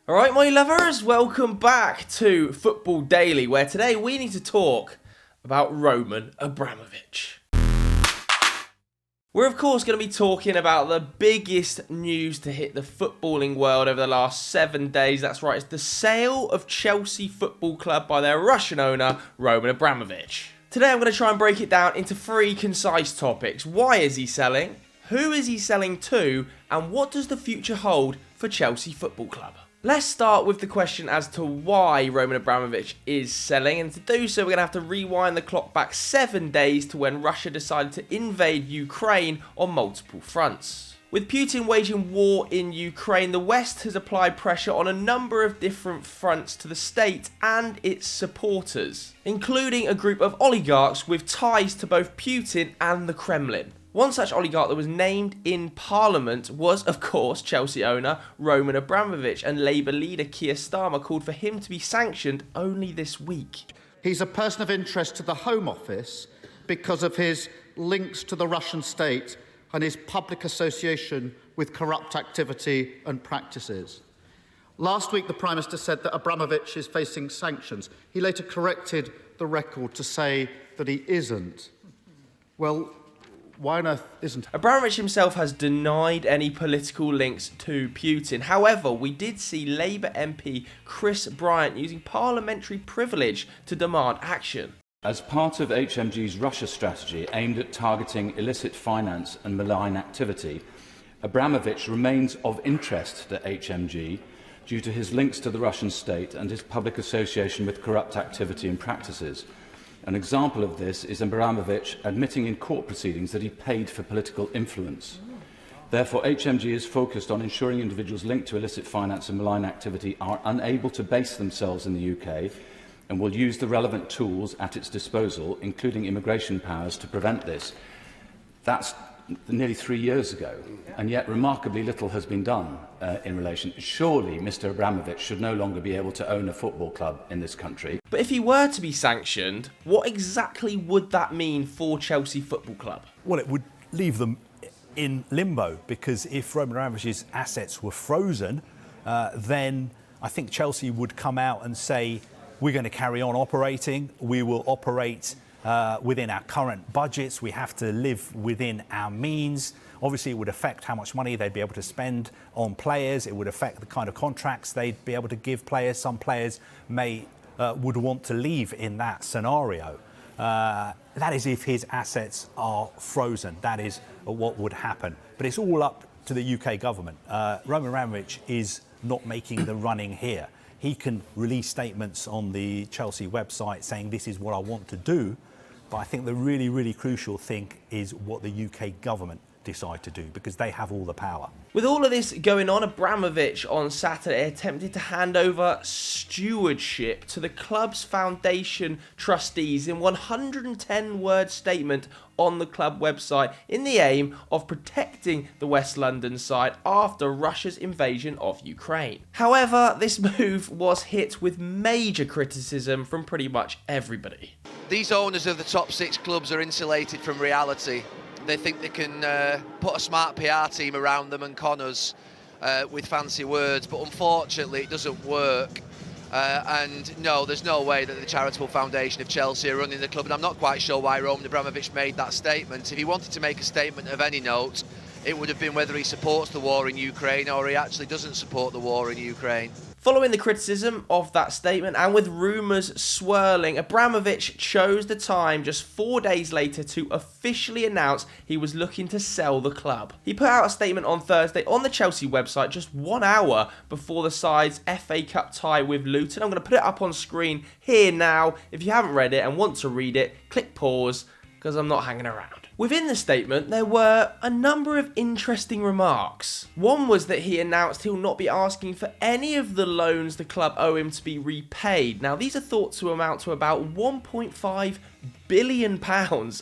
Alright, my lovers, welcome back to Football Daily, where today we need to talk about Roman Abramovich. We're of course going to be talking about the biggest news to hit the footballing world over the last 7 days. That's right, it's the sale of Chelsea Football Club by their Russian owner, Roman Abramovich. Today I'm going to try and break it down into 3 concise topics. Why is he selling? Who is he selling to? And what does the future hold for Chelsea Football Club? Let's start with the question as to why Roman Abramovich is selling, and to do so we're going to have to rewind the clock back 7 days to when Russia decided to invade Ukraine on multiple fronts. With Putin waging war in Ukraine, the West has applied pressure on a number of different fronts to the state and its supporters, including a group of oligarchs with ties to both Putin and the Kremlin. One such oligarch that was named in Parliament was, of course, Chelsea owner Roman Abramovich, and Labour leader Keir Starmer called for him to be sanctioned only this week. He's a person of interest to the Home Office because of his links to the Russian state and his public association with corrupt activity and practices. Last week, the Prime Minister said that Abramovich is facing sanctions. He later corrected the record to say that he isn't. Well, why on earth isn't? Abramovich himself has denied any political links to Putin. However, we did see Labour MP Chris Bryant using parliamentary privilege to demand action. As part of HMG's Russia strategy aimed at targeting illicit finance and malign activity, Abramovich remains of interest to HMG due to his links to the Russian state and his public association with corrupt activity and practices. An example of this is Abramovich admitting in court proceedings that he paid for political influence. Therefore, HMG is focused on ensuring individuals linked to illicit finance and malign activity are unable to base themselves in the UK and will use the relevant tools at its disposal, including immigration powers, to prevent this. That's nearly 3 years ago, and yet remarkably little has been done in relation. Surely Mr Abramovich should no longer be able to own a football club in this country. But if he were to be sanctioned, what exactly would that mean for Chelsea Football Club? Well, it would leave them in limbo, because if Roman Abramovich's assets were frozen, then I think Chelsea would come out and say, we're going to carry on operating, we will operate within our current budgets, we have to live within our means. Obviously, it would affect how much money they'd be able to spend on players. It would affect the kind of contracts they'd be able to give players. Some players would want to leave in that scenario. That is if his assets are frozen. That is what would happen. But it's all up to the UK government. Roman Abramovich is not making the running here. He can release statements on the Chelsea website saying this is what I want to do. But I think the really, really crucial thing is what the UK government decide to do, because they have all the power. With all of this going on, Abramovich on Saturday attempted to hand over stewardship to the club's foundation trustees in 110-word statement on the club website in the aim of protecting the West London side after Russia's invasion of Ukraine. However, this move was hit with major criticism from pretty much everybody. These owners of the top 6 clubs are insulated from reality. They think they can put a smart PR team around them and con us with fancy words, but unfortunately it doesn't work. And no, there's no way that the charitable foundation of Chelsea are running the club, and I'm not quite sure why Roman Abramovich made that statement. If he wanted to make a statement of any note, it would have been whether he supports the war in Ukraine or he actually doesn't support the war in Ukraine. Following the criticism of that statement, and with rumours swirling, Abramovich chose the time just 4 days later to officially announce he was looking to sell the club. He put out a statement on Thursday on the Chelsea website just 1 hour before the side's FA Cup tie with Luton. I'm going to put it up on screen here now. If you haven't read it and want to read it, click pause, because I'm not hanging around. Within the statement, there were a number of interesting remarks. One was that he announced he'll not be asking for any of the loans the club owe him to be repaid. Now, these are thought to amount to about £1.5 billion,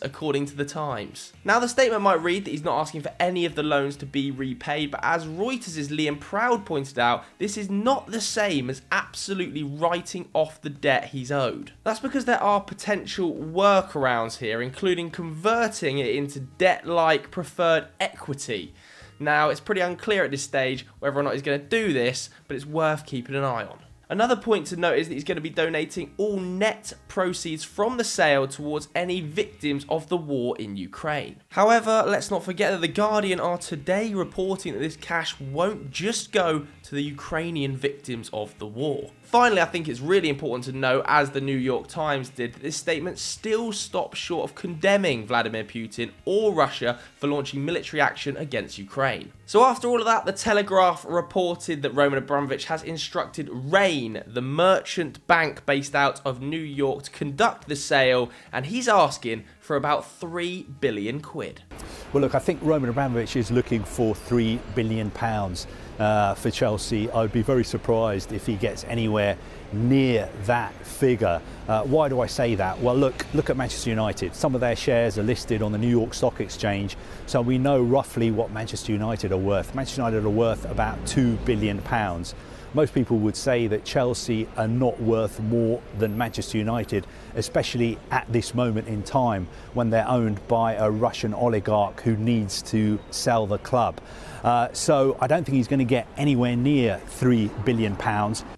according to the Times. Now, the statement might read that he's not asking for any of the loans to be repaid, but as Reuters' Liam Proud pointed out, this is not the same as absolutely writing off the debt he's owed. That's because there are potential workarounds here, including converting it into debt-like preferred equity. Now, it's pretty unclear at this stage whether or not he's going to do this, but it's worth keeping an eye on. Another point to note is that he's going to be donating all net proceeds from the sale towards any victims of the war in Ukraine. However, let's not forget that The Guardian are today reporting that this cash won't just go to the Ukrainian victims of the war. Finally, I think it's really important to note, as the New York Times did, that this statement still stops short of condemning Vladimir Putin or Russia for launching military action against Ukraine. So after all of that, the Telegraph reported that Roman Abramovich has instructed Rain, the merchant bank based out of New York, to conduct the sale, and he's asking for about £3 billion. Well, look, I think Roman Abramovich is looking for £3 billion for Chelsea. I would be very surprised if he gets anywhere near that figure. Why do I say that? Well, look at Manchester United. Some of their shares are listed on the New York Stock Exchange, so we know roughly what Manchester United are worth. Manchester United are worth about £2 billion. Most people would say that Chelsea are not worth more than Manchester United, especially at this moment in time when they're owned by a Russian oligarch who needs to sell the club. So I don't think he's going to get anywhere near £3 billion.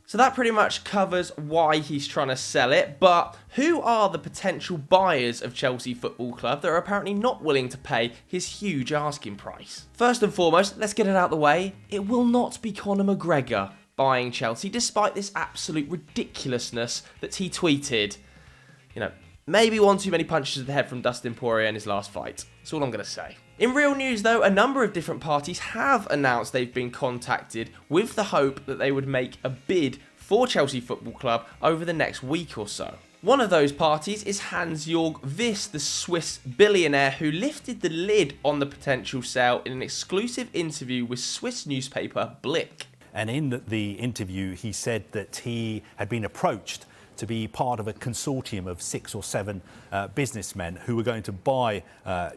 So that pretty much covers why he's trying to sell it, but who are the potential buyers of Chelsea Football Club that are apparently not willing to pay his huge asking price? First and foremost, let's get it out of the way, it will not be Conor McGregor buying Chelsea, despite this absolute ridiculousness that he tweeted. You know, maybe one too many punches to the head from Dustin Poirier in his last fight. That's all I'm going to say. In real news though, a number of different parties have announced they've been contacted with the hope that they would make a bid for Chelsea Football Club over the next week or so. One of those parties is Hansjorg Wyss, the Swiss billionaire who lifted the lid on the potential sale in an exclusive interview with Swiss newspaper Blick. And in the interview, he said that he had been approached to be part of a consortium of 6 or 7 businessmen who were going to buy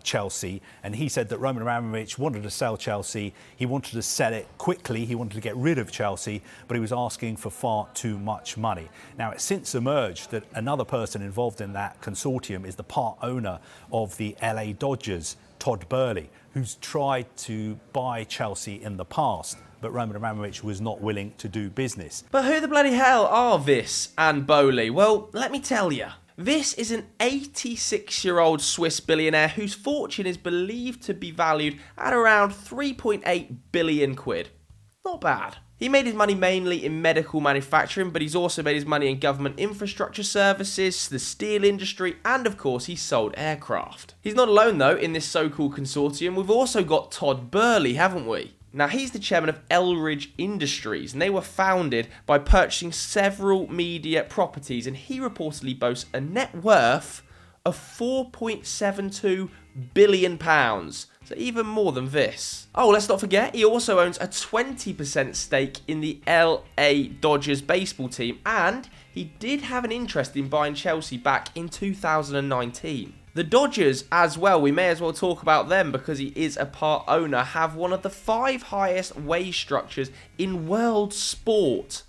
Chelsea. And he said that Roman Abramovich wanted to sell Chelsea. He wanted to sell it quickly. He wanted to get rid of Chelsea, but he was asking for far too much money. Now, it's since emerged that another person involved in that consortium is the part owner of the LA Dodgers, Todd Boehly, who's tried to buy Chelsea in the past, but Roman Abramovich was not willing to do business. But who the bloody hell are Wyss and Boehly? Well, let me tell you. Wyss is an 86-year-old Swiss billionaire whose fortune is believed to be valued at around 3.8 billion quid. Not bad. He made his money mainly in medical manufacturing, but he's also made his money in government infrastructure services, the steel industry, and of course he sold aircraft. He's not alone though in this so-called consortium. We've also got Todd Boehly, haven't we? Now, he's the chairman of Elridge Industries, and they were founded by purchasing several media properties, and he reportedly boasts a net worth of £4.72 billion. So even more than this. Oh, let's not forget, he also owns a 20% stake in the LA Dodgers baseball team, and he did have an interest in buying Chelsea back in 2019. The Dodgers as well, we may as well talk about them because he is a part owner, have one of the 5 highest wage structures in world sport.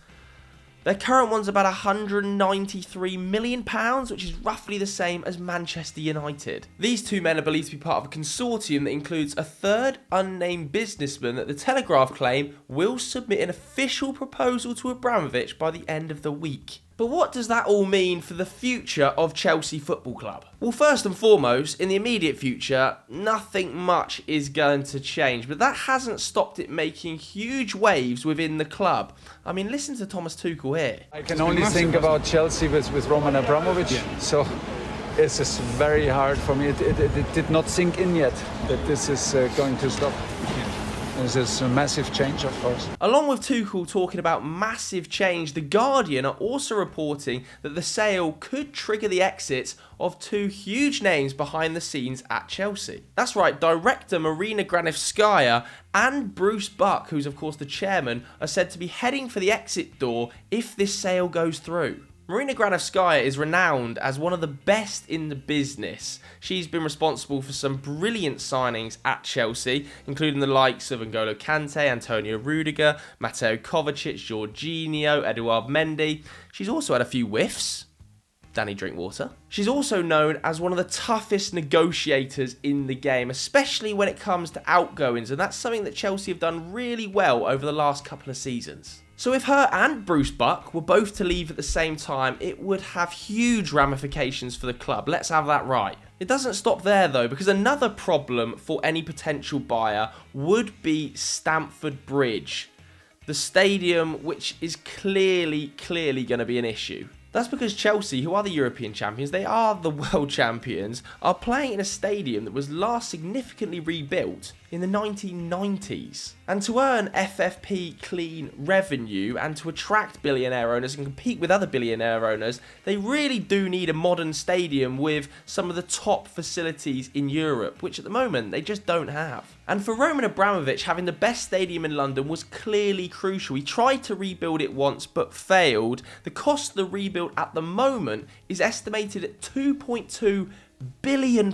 Their current one's about £193 million, which is roughly the same as Manchester United. These two men are believed to be part of a consortium that includes a third unnamed businessman that the Telegraph claim will submit an official proposal to Abramovich by the end of the week. But what does that all mean for the future of Chelsea Football Club? Well, first and foremost, in the immediate future, nothing much is going to change, but that hasn't stopped it making huge waves within the club. I mean, listen to Thomas Tuchel here. I can only think about Chelsea with Roman Abramovich, so it's just very hard for me. It did not sink in yet that this is going to stop. This is a massive change, of course. Along with Tuchel talking about massive change, The Guardian are also reporting that the sale could trigger the exits of 2 huge names behind the scenes at Chelsea. That's right, director Marina Granevskaya and Bruce Buck, who's of course the chairman, are said to be heading for the exit door if this sale goes through. Marina Granevskaya is renowned as one of the best in the business. She's been responsible for some brilliant signings at Chelsea, including the likes of N'Golo Kante, Antonio Rudiger, Mateo Kovacic, Jorginho, Eduard Mendy. She's also had a few whiffs. Danny Drinkwater. She's also known as one of the toughest negotiators in the game, especially when it comes to outgoings, and that's something that Chelsea have done really well over the last couple of seasons. So if her and Bruce Buck were both to leave at the same time, it would have huge ramifications for the club. Let's have that right. It doesn't stop there though, because another problem for any potential buyer would be Stamford Bridge, the stadium which is clearly going to be an issue. That's because Chelsea, who are the European champions, they are the world champions, are playing in a stadium that was last significantly rebuilt in the 1990s. And to earn FFP clean revenue and to attract billionaire owners and compete with other billionaire owners, they really do need a modern stadium with some of the top facilities in Europe, which at the moment they just don't have. And for Roman Abramovich, having the best stadium in London was clearly crucial. He tried to rebuild it once but failed. The cost of the rebuild at the moment is estimated at £2.2 billion.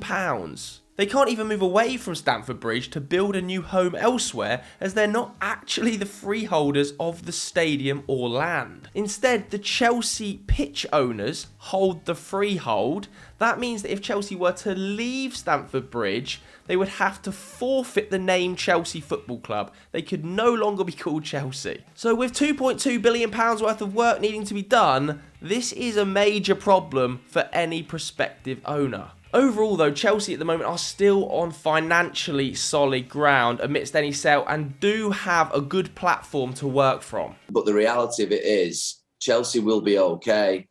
They can't even move away from Stamford Bridge to build a new home elsewhere, as they're not actually the freeholders of the stadium or land. Instead, the Chelsea pitch owners hold the freehold. That means that if Chelsea were to leave Stamford Bridge, they would have to forfeit the name Chelsea Football Club. They could no longer be called Chelsea. So with £2.2 billion worth of work needing to be done, this is a major problem for any prospective owner. Overall though, Chelsea at the moment are still on financially solid ground amidst any sale and do have a good platform to work from. But the reality of it is, Chelsea will be okay.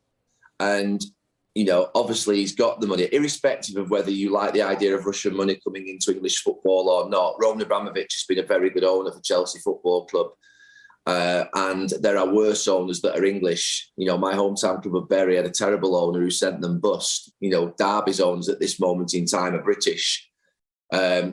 And, you know, obviously he's got the money, irrespective of whether you like the idea of Russian money coming into English football or not. Roman Abramovich has been a very good owner for Chelsea Football Club. And there are worse owners that are English. You know, my hometown club of Bury had a terrible owner who sent them bust. You know, Derby's owners at this moment in time are British.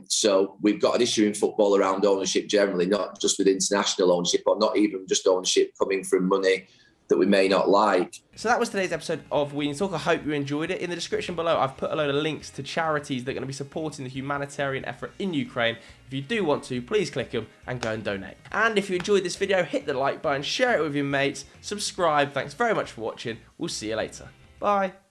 So we've got an issue in football around ownership generally, not just with international ownership or not even just ownership coming from money that we may not like. So that was today's episode of We Need Talk. I hope you enjoyed it. In the description below, I've put a load of links to charities that are going to be supporting the humanitarian effort in Ukraine. If you do want to, please click them and go and donate. And if you enjoyed this video, hit the like button, share it with your mates, subscribe. Thanks very much for watching. We'll see you later. Bye.